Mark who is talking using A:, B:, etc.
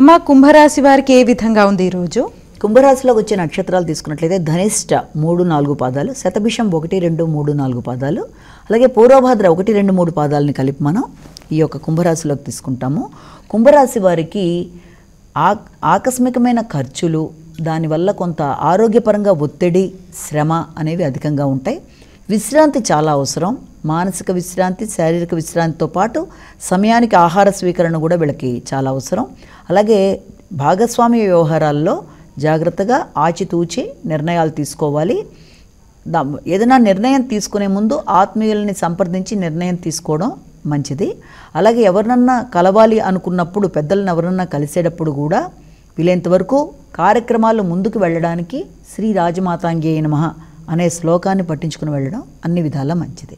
A: అమ్మ కుంభరాశి వారికి ఏ విధంగా ఉంది ఈరోజు?
B: కుంభరాశిలోకి వచ్చే నక్షత్రాలు తీసుకున్నట్లయితే ధనిష్ట 3-4 పాదాలు, శతభిషం 1-2-3-4 పాదాలు, అలాగే పూర్వభాద్ర 1-2-3 పాదాలని కలిపి మనం ఈ యొక్క కుంభరాశిలోకి తీసుకుంటాము. కుంభరాశి వారికి ఆకస్మికమైన ఖర్చులు, దానివల్ల కొంత ఆరోగ్యపరంగా ఒత్తిడి, శ్రమ అనేవి అధికంగా ఉంటాయి. విశ్రాంతి చాలా అవసరం. మానసిక విశ్రాంతి, శారీరక విశ్రాంతితో పాటు సమయానికి ఆహార స్వీకరణ కూడా వీళ్ళకి చాలా అవసరం. అలాగే భాగస్వామ్య వ్యవహారాల్లో జాగ్రత్తగా ఆచితూచి నిర్ణయాలు తీసుకోవాలి. ఏదైనా నిర్ణయం తీసుకునే ముందు ఆత్మీయుల్ని సంప్రదించి నిర్ణయం తీసుకోవడం మంచిది. అలాగే ఎవరినన్నా కలవాలి అనుకున్నప్పుడు, పెద్దలను ఎవరన్నా కలిసేటప్పుడు కూడా వీలైనంతవరకు కార్యక్రమాలు ముందుకు వెళ్ళడానికి శ్రీ రాజమాతాంగ్యై నమః అనే శ్లోకాన్ని పట్టించుకుని వెళ్ళడం అన్ని విధాలా మంచిది.